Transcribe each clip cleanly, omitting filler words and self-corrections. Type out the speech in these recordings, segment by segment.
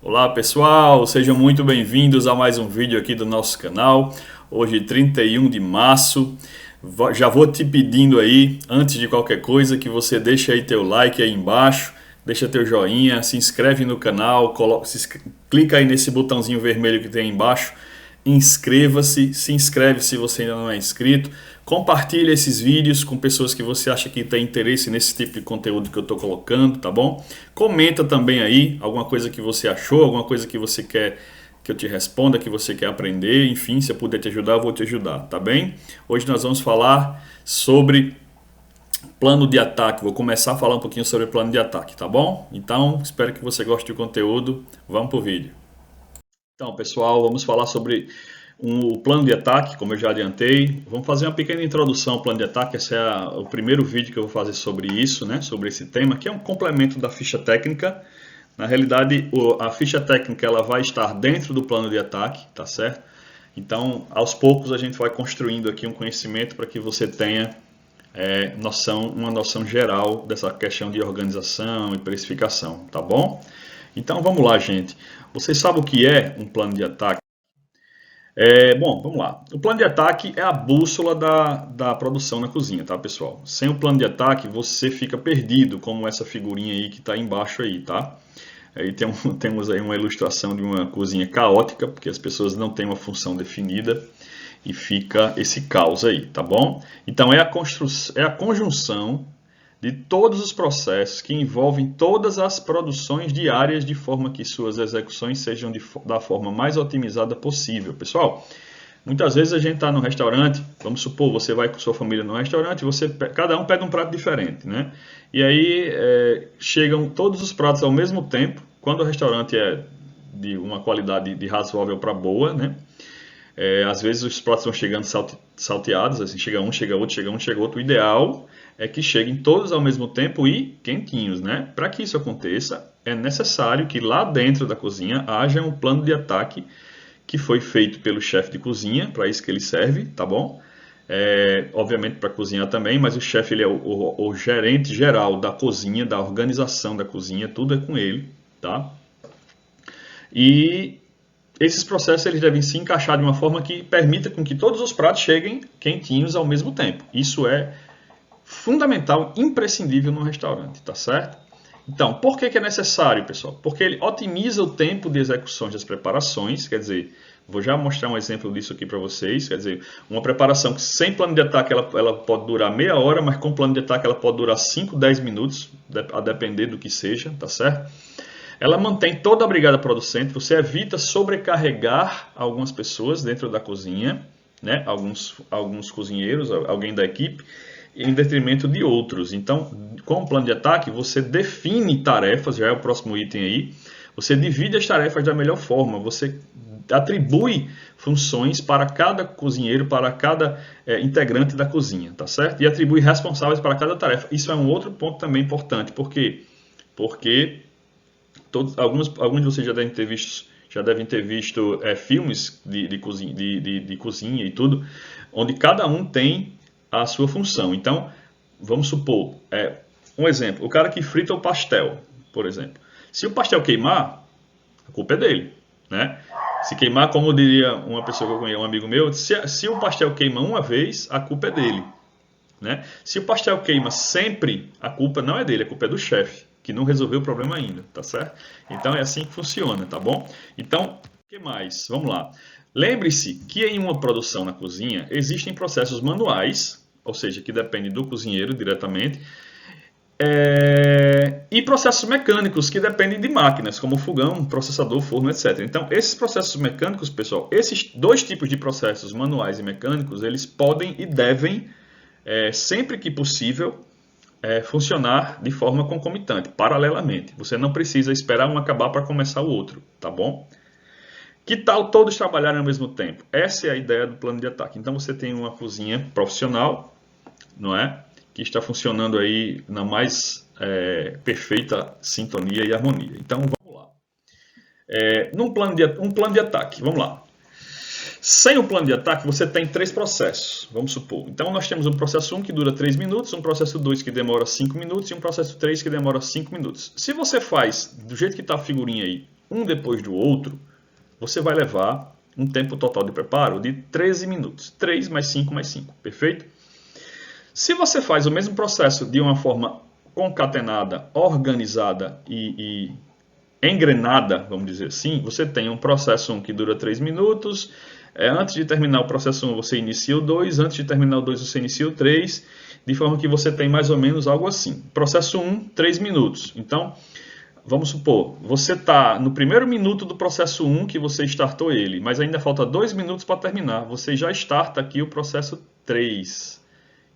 Olá pessoal, sejam muito bem-vindos a mais um vídeo aqui do nosso canal. Hoje 31 de março, já vou te pedindo aí, antes de qualquer coisa, que você deixe aí teu like aí embaixo, deixa teu joinha, se inscreve no canal, clica aí nesse botãozinho vermelho que tem aí embaixo, inscreva-se, se inscreve se você ainda não é inscrito, compartilhe esses vídeos com pessoas que você acha que tem interesse nesse tipo de conteúdo que eu estou colocando, tá bom? Comenta também aí alguma coisa que você achou, alguma coisa que você quer que eu te responda, que você quer aprender, enfim, se eu puder te ajudar, eu vou te ajudar, tá bem? Hoje nós vamos falar sobre plano de ataque, vou começar a falar um pouquinho sobre plano de ataque, tá bom? Então, espero que você goste do conteúdo, vamos pro vídeo. Então, pessoal, vamos falar sobre o plano de ataque, como eu já adiantei. Vamos fazer uma pequena introdução ao plano de ataque. Esse é o primeiro vídeo que eu vou fazer sobre isso, né? Sobre esse tema, que é um complemento da ficha técnica. Na realidade, a ficha técnica ela vai estar dentro do plano de ataque, tá certo? Então, aos poucos a gente vai construindo aqui um conhecimento para que você tenha uma noção geral dessa questão de organização e precificação, tá bom? Então vamos lá, gente. Vocês sabem o que é um plano de ataque? Bom, vamos lá. O plano de ataque é a bússola da produção na cozinha, tá, pessoal? Sem o plano de ataque, você fica perdido, como essa figurinha aí que está embaixo aí, tá? Aí temos aí uma ilustração de uma cozinha caótica, porque as pessoas não têm uma função definida e fica esse caos aí, tá bom? Então é a conjunção de todos os processos que envolvem todas as produções diárias de forma que suas execuções sejam da forma mais otimizada possível. Pessoal, muitas vezes a gente está no restaurante, vamos supor, você vai com sua família no restaurante, cada um pega um prato diferente, né? E aí chegam todos os pratos ao mesmo tempo, quando o restaurante é de uma qualidade de razoável para boa, né? Às vezes os pratos vão chegando salteados, assim, chega um, chega outro, chega um, chega outro. O ideal é que cheguem todos ao mesmo tempo e quentinhos, né? Para que isso aconteça, é necessário que lá dentro da cozinha haja um plano de ataque que foi feito pelo chefe de cozinha, para isso que ele serve, tá bom? Obviamente para cozinhar também, mas o chefe ele é o gerente geral da cozinha, da organização da cozinha, tudo é com ele, tá? E esses processos eles devem se encaixar de uma forma que permita com que todos os pratos cheguem quentinhos ao mesmo tempo. Isso é fundamental, imprescindível no restaurante, tá certo? Então, por que é necessário, pessoal? Porque ele otimiza o tempo de execuções das preparações, quer dizer, vou já mostrar um exemplo disso aqui para vocês, quer dizer, uma preparação que sem plano de ataque ela pode durar meia hora, mas com plano de ataque ela pode durar 5, 10 minutos, a depender do que seja, tá certo? Ela mantém toda a brigada producente, você evita sobrecarregar algumas pessoas dentro da cozinha, né? alguns cozinheiros, alguém da equipe, em detrimento de outros. Então, com o plano de ataque, você define tarefas, já é o próximo item aí, você divide as tarefas da melhor forma, você atribui funções para cada cozinheiro, para cada integrante da cozinha, tá certo? E atribui responsáveis para cada tarefa. Isso é um outro ponto também importante, por quê? Porque alguns de vocês já devem ter visto filmes de cozinha e tudo, onde cada um tem a sua função. Então, vamos supor, um exemplo, o cara que frita o pastel, por exemplo. Se o pastel queimar, a culpa é dele, né? Se queimar, como diria uma pessoa que eu conheço, um amigo meu, se o pastel queima uma vez, a culpa é dele, né? Se o pastel queima sempre, a culpa não é dele, a culpa é do chefe, que não resolveu o problema ainda, tá certo? Então é assim que funciona, tá bom? Então, o que mais? Vamos lá. Lembre-se que em uma produção na cozinha existem processos manuais, ou seja, que dependem do cozinheiro diretamente, e processos mecânicos que dependem de máquinas, como fogão, processador, forno, etc. Então, esses processos mecânicos, pessoal, esses dois tipos de processos, manuais e mecânicos, eles podem e devem, sempre que possível, funcionar de forma concomitante, paralelamente. Você não precisa esperar um acabar para começar o outro, tá bom? Que tal todos trabalharem ao mesmo tempo? Essa é a ideia do plano de ataque. Então você tem uma cozinha profissional, não é? Que está funcionando aí na mais perfeita sintonia e harmonia. Então vamos lá. Um plano de ataque, vamos lá. Sem o plano de ataque, você tem 3 processos, vamos supor. Então, nós temos um processo 1 que dura 3 minutos, um processo 2 que demora 5 minutos e um processo 3 que demora 5 minutos. Se você faz, do jeito que está a figurinha aí, um depois do outro, você vai levar um tempo total de preparo de 13 minutos. 3 mais 5 mais 5, perfeito? Se você faz o mesmo processo de uma forma concatenada, organizada e engrenada, vamos dizer assim, você tem um processo 1 que dura 3 minutos, antes de terminar o processo 1 você inicia o 2, antes de terminar o 2 você inicia o 3, de forma que você tem mais ou menos algo assim. Processo 1, 3 minutos. Então, vamos supor, você está no primeiro minuto do processo 1 que você startou ele, mas ainda falta 2 minutos para terminar. Você já starta aqui o processo 3.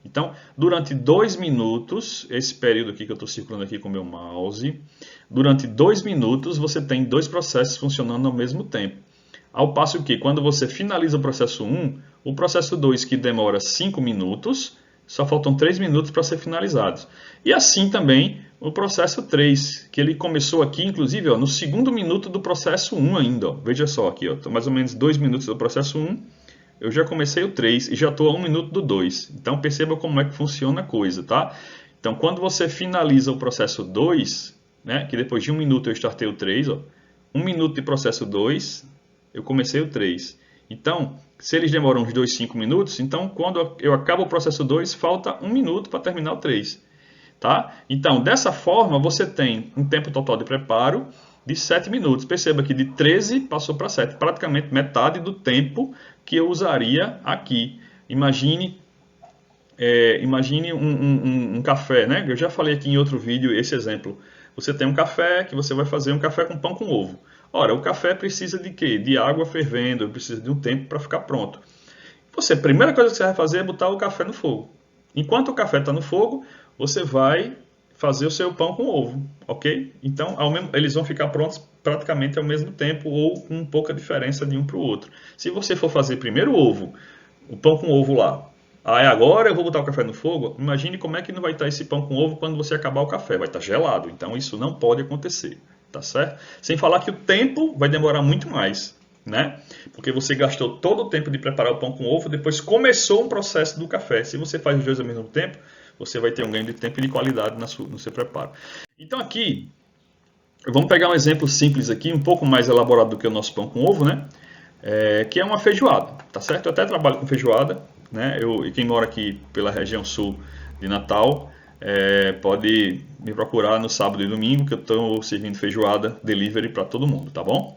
Então, durante 2 minutos, esse período aqui que eu estou circulando aqui com o meu mouse, durante 2 minutos você tem 2 processos funcionando ao mesmo tempo. Ao passo que, quando você finaliza o processo 1, o processo 2, que demora 5 minutos, só faltam 3 minutos para ser finalizados. E assim também o processo 3, que ele começou aqui, inclusive, no segundo minuto do processo 1 ainda. Ó. Veja só aqui, ó, mais ou menos 2 minutos do processo 1, eu já comecei o 3 e já estou a 1 minuto do 2. Então perceba como é que funciona a coisa, tá? Então quando você finaliza o processo 2, né, que depois de 1 minuto eu startei o 3, ó, 1 minuto de processo 2, eu comecei o 3. Então, se eles demoram uns 2, 5 minutos, então quando eu acabo o processo 2, falta 1 minuto para terminar o 3. Tá? Então, dessa forma, você tem um tempo total de preparo de 7 minutos. Perceba que de 13 passou para 7, praticamente metade do tempo que eu usaria aqui. Imagine um café, né? Eu já falei aqui em outro vídeo esse exemplo. Você tem um café que você vai fazer um café com pão com ovo. Ora, o café precisa de quê? De água fervendo, precisa de um tempo para ficar pronto. A primeira coisa que você vai fazer é botar o café no fogo. Enquanto o café está no fogo, você vai fazer o seu pão com ovo, ok? Então, eles vão ficar prontos praticamente ao mesmo tempo ou com pouca diferença de um para o outro. Se você for fazer primeiro o pão com ovo lá, agora eu vou botar o café no fogo, imagine como é que não vai estar esse pão com ovo quando você acabar o café, vai estar gelado. Então, isso não pode acontecer, tá certo? Sem falar que o tempo vai demorar muito mais, né? Porque você gastou todo o tempo de preparar o pão com ovo, depois começou um processo do café. Se você faz os dois ao mesmo tempo, você vai ter um ganho de tempo e de qualidade no seu preparo. Então aqui, vamos pegar um exemplo simples aqui, um pouco mais elaborado do que o nosso pão com ovo, né? Que é uma feijoada, tá certo? Eu até trabalho com feijoada, né? E quem mora aqui pela região sul de Natal, pode me procurar no sábado e domingo, que eu estou servindo feijoada delivery para todo mundo, tá bom?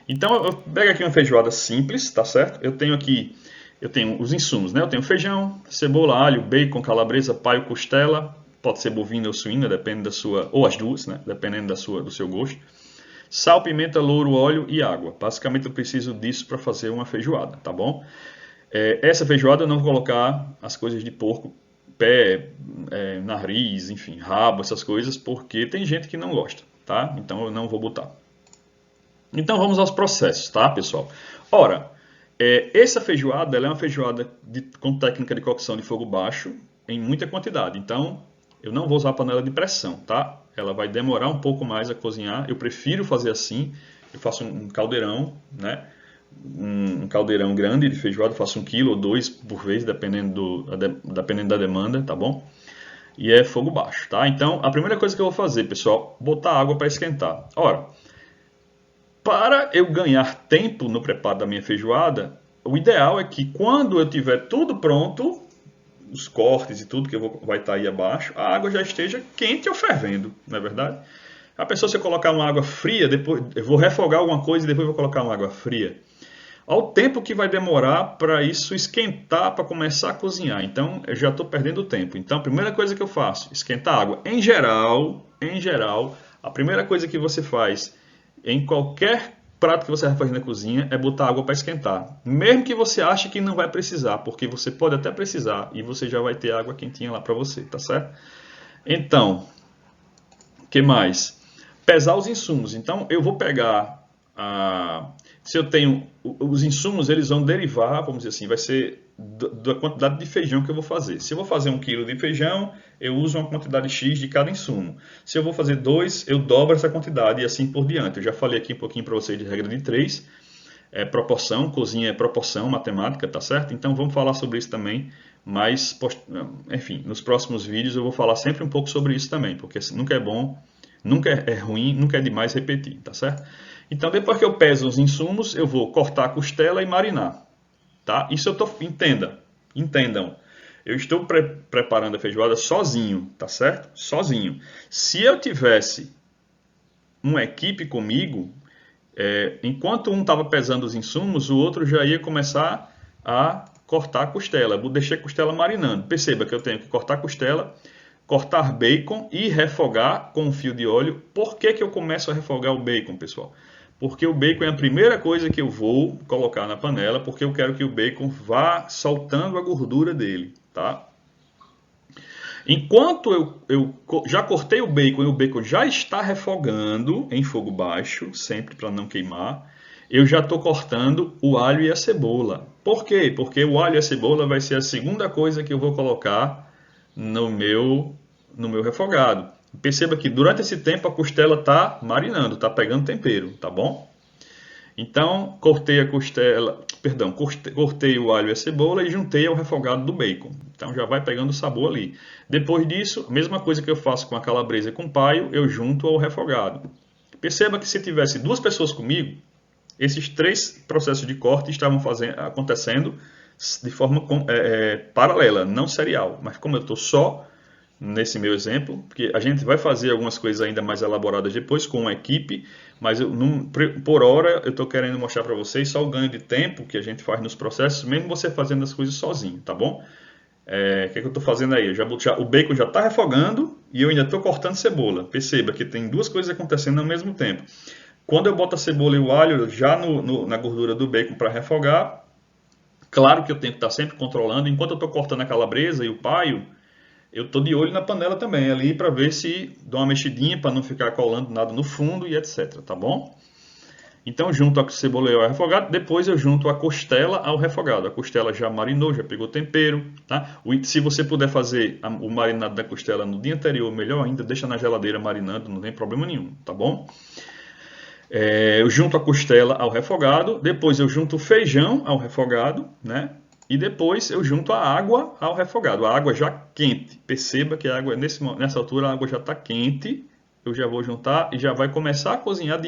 Então eu pego aqui uma feijoada simples, tá certo? Eu tenho os insumos, né? Eu tenho feijão, cebola, alho, bacon, calabresa, paio, costela, pode ser bovina ou suína, depende da sua, ou as duas, né? Dependendo do seu gosto. Sal, pimenta, louro, óleo e água. Basicamente eu preciso disso para fazer uma feijoada, tá bom? Essa feijoada eu não vou colocar as coisas de porco, pé, nariz, enfim, rabo, essas coisas, porque tem gente que não gosta, tá? Então eu não vou botar. Então vamos aos processos, tá, pessoal? Ora, essa feijoada ela é uma feijoada com técnica de cocção de fogo baixo em muita quantidade. Então, eu não vou usar a panela de pressão, tá? Ela vai demorar um pouco mais a cozinhar. Eu prefiro fazer assim. Eu faço um caldeirão, né? Um caldeirão grande de feijoada. Eu faço 1 quilo ou 2 por vez, dependendo da demanda, tá bom? E é fogo baixo, tá? Então, a primeira coisa que eu vou fazer, pessoal, botar água para esquentar. Ora, para eu ganhar tempo no preparo da minha feijoada, o ideal é que quando eu tiver tudo pronto, os cortes e tudo que vai estar aí abaixo, a água já esteja quente ou fervendo, não é verdade? A pessoa, se eu colocar uma água fria, depois eu vou refogar alguma coisa e depois vou colocar uma água fria. Ao tempo que vai demorar para isso esquentar, para começar a cozinhar. Então, eu já estou perdendo tempo. Então, a primeira coisa que eu faço, esquentar a água. Em geral, a primeira coisa que você faz em qualquer prato que você vai fazer na cozinha é botar água para esquentar. Mesmo que você ache que não vai precisar, porque você pode até precisar e você já vai ter água quentinha lá para você, tá certo? Então, o que mais? Pesar os insumos. Então, eu vou pegar se eu tenho os insumos, eles vão derivar, vamos dizer assim, vai ser da quantidade de feijão que eu vou fazer. Se eu vou fazer 1 quilo de feijão, eu uso uma quantidade X de cada insumo. Se eu vou fazer 2, eu dobro essa quantidade e assim por diante. Eu já falei aqui um pouquinho para vocês de regra de 3. Proporção, cozinha é proporção, matemática, tá certo? Então vamos falar sobre isso também, mas, enfim, nos próximos vídeos eu vou falar sempre um pouco sobre isso também, porque nunca é bom Nunca é ruim, nunca é demais repetir, tá certo? Então, depois que eu peso os insumos, eu vou cortar a costela e marinar, tá? Isso entendam. Eu estou preparando a feijoada sozinho, tá certo? Sozinho. Se eu tivesse uma equipe comigo, enquanto um estava pesando os insumos, o outro já ia começar a cortar a costela. Eu deixei a costela marinando. Perceba que eu tenho que cortar a costela, cortar bacon e refogar com um fio de óleo. Por que que eu começo a refogar o bacon, pessoal? Porque o bacon é a primeira coisa que eu vou colocar na panela, porque eu quero que o bacon vá soltando a gordura dele, tá? Enquanto eu já cortei o bacon e o bacon já está refogando em fogo baixo, sempre para não queimar, eu já estou cortando o alho e a cebola. Por quê? Porque o alho e a cebola vai ser a segunda coisa que eu vou colocar no meu refogado. Perceba que durante esse tempo a costela está marinando, está pegando tempero, tá bom? Então, cortei o alho e a cebola e juntei ao refogado do bacon. Então já vai pegando o sabor ali. Depois disso, a mesma coisa que eu faço com a calabresa e com o paio, eu junto ao refogado. Perceba que se tivesse duas pessoas comigo, esses três processos de corte estavam acontecendo de forma paralela, não serial. Mas como eu estou só nesse meu exemplo, porque a gente vai fazer algumas coisas ainda mais elaboradas depois com uma equipe, mas por hora eu estou querendo mostrar para vocês só o ganho de tempo que a gente faz nos processos, mesmo você fazendo as coisas sozinho, tá bom? O que eu estou fazendo aí? O bacon já está refogando e eu ainda estou cortando cebola. Perceba que tem duas coisas acontecendo ao mesmo tempo. Quando eu boto a cebola e o alho já na gordura do bacon para refogar, claro que eu tenho que estar sempre controlando. Enquanto eu estou cortando a calabresa e o paio, eu estou de olho na panela também ali para ver se dou uma mexidinha para não ficar colando nada no fundo e etc, tá bom? Então junto a cebola e o refogado, depois eu junto a costela ao refogado. A costela já marinou, já pegou tempero, tá? Se você puder fazer o marinado da costela no dia anterior, melhor ainda, deixa na geladeira marinando, não tem problema nenhum, tá bom? Eu junto a costela ao refogado, depois eu junto o feijão ao refogado, né? E depois eu junto a água ao refogado, a água já quente. Perceba que a água, nessa altura, a água já está quente. Eu já vou juntar e já vai começar a cozinhar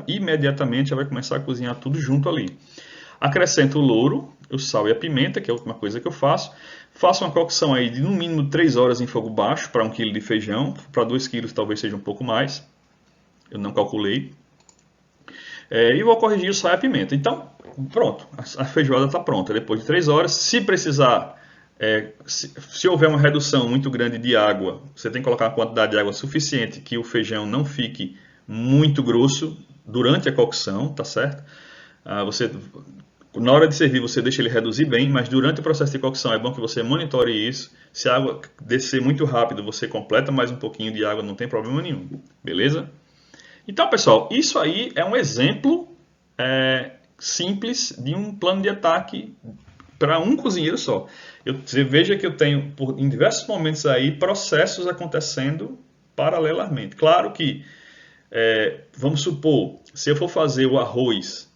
imediatamente, já vai começar a cozinhar tudo junto ali. Acrescento o louro, o sal e a pimenta, que é a última coisa que eu faço. Faço uma cocção aí de no mínimo 3 horas em fogo baixo para 1 kg de feijão. Para 2 kg talvez seja um pouco mais. Eu não calculei. E vou corrigir o sal e a pimenta. Então, pronto, a feijoada está pronta depois de 3 horas. Se precisar, se houver uma redução muito grande de água, você tem que colocar uma quantidade de água suficiente que o feijão não fique muito grosso durante a cocção, tá certo? Na hora de servir você deixa ele reduzir bem, mas durante o processo de cocção é bom que você monitore isso. Se a água descer muito rápido, você completa mais um pouquinho de água, não tem problema nenhum, beleza? Então, pessoal, isso aí é um exemplo simples de um plano de ataque para um cozinheiro só. Você veja que eu tenho, em diversos momentos aí, processos acontecendo paralelamente. Claro que, vamos supor, se eu for fazer o arroz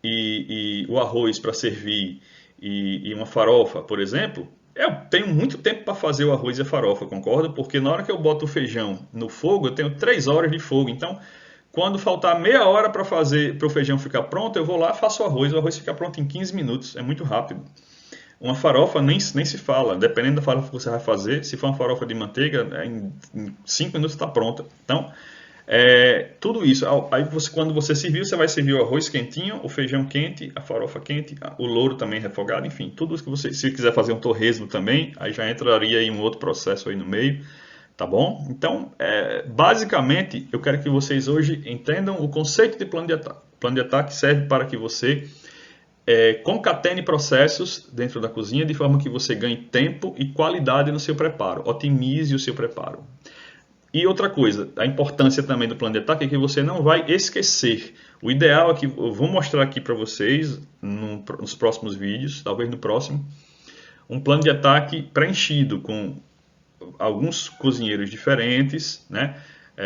e o arroz para servir e uma farofa, por exemplo, eu tenho muito tempo para fazer o arroz e a farofa, concorda? Porque na hora que eu boto o feijão no fogo, eu tenho 3 horas de fogo. Então, quando faltar meia hora para o feijão ficar pronto, eu vou lá e faço o arroz fica pronto em 15 minutos, é muito rápido. Uma farofa nem se fala, dependendo da farofa que você vai fazer, se for uma farofa de manteiga, em 5 minutos está pronta. Então, tudo isso, aí quando você servir, você vai servir o arroz quentinho, o feijão quente, a farofa quente, o louro também refogado, enfim, tudo isso que você, se quiser fazer um torresmo também, aí já entraria em um outro processo aí no meio. Tá bom? Então, basicamente, eu quero que vocês hoje entendam o conceito de plano de ataque. O plano de ataque serve para que você concatene processos dentro da cozinha de forma que você ganhe tempo e qualidade no seu preparo, otimize o seu preparo. E outra coisa, a importância também do plano de ataque é que você não vai esquecer. O ideal é que eu vou mostrar aqui para vocês nos próximos vídeos, talvez no próximo, um plano de ataque preenchido com alguns cozinheiros diferentes, né?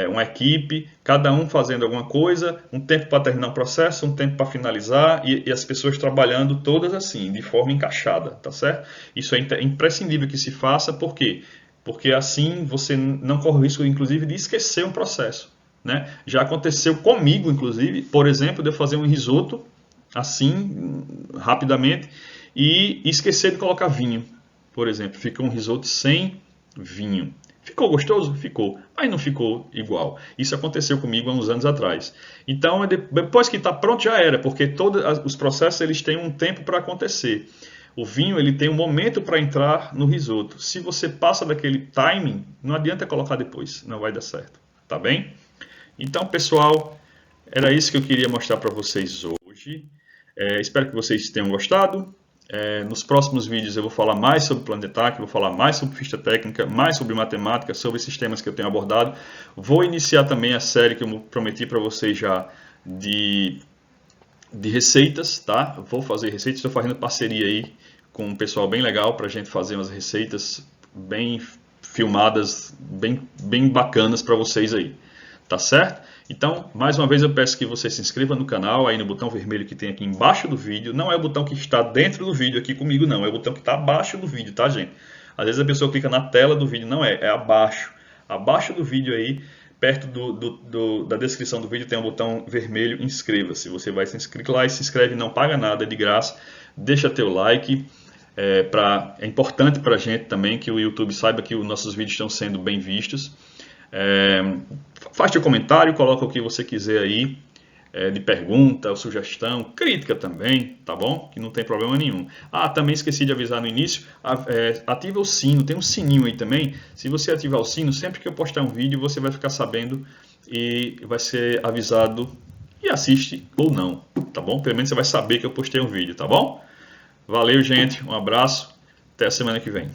Uma equipe, cada um fazendo alguma coisa, um tempo para terminar o processo, um tempo para finalizar e as pessoas trabalhando todas assim, de forma encaixada, tá certo? Isso é imprescindível que se faça, por quê? Porque assim você não corre o risco, inclusive, de esquecer um processo. né? Já aconteceu comigo, inclusive, por exemplo, de eu fazer um risoto assim, rapidamente, e esquecer de colocar vinho, por exemplo. Fica um risoto sem vinho. Ficou gostoso? Ficou, mas não ficou igual. Isso aconteceu comigo há uns anos atrás. Então, depois que está pronto, já era, porque todos os processos eles têm um tempo para acontecer. O vinho ele tem um momento para entrar no risoto. Se você passa daquele timing, não adianta colocar depois, não vai dar certo. Tá bem? Então, pessoal, era isso que eu queria mostrar para vocês hoje. Espero que vocês tenham gostado. Nos próximos vídeos eu vou falar mais sobre Planetac, vou falar mais sobre ficha técnica, mais sobre matemática, sobre sistemas que eu tenho abordado. Vou iniciar também a série que eu prometi para vocês já de receitas, tá? Vou fazer receitas, estou fazendo parceria aí com um pessoal bem legal para a gente fazer umas receitas bem filmadas, bem bacanas para vocês aí, tá certo? Então, mais uma vez eu peço que você se inscreva no canal, aí no botão vermelho que tem aqui embaixo do vídeo. Não é o botão que está dentro do vídeo aqui comigo, não. É o botão que está abaixo do vídeo, tá, gente? Às vezes a pessoa clica na tela do vídeo, não é. É abaixo. Abaixo do vídeo aí, perto da descrição do vídeo, tem um botão vermelho, inscreva-se. Você vai se inscrever lá e se inscreve, não paga nada, é de graça. Deixa teu like. É importante para a gente também que o YouTube saiba que os nossos vídeos estão sendo bem vistos. Faz teu comentário, coloca o que você quiser aí, de pergunta, ou sugestão, crítica também, tá bom? Que não tem problema nenhum. Também esqueci de avisar no início, ativa o sino, tem um sininho aí também. Se você ativar o sino, sempre que eu postar um vídeo, você vai ficar sabendo e vai ser avisado e assiste ou não, tá bom? Pelo menos você vai saber que eu postei um vídeo, tá bom? Valeu, gente, um abraço, até a semana que vem.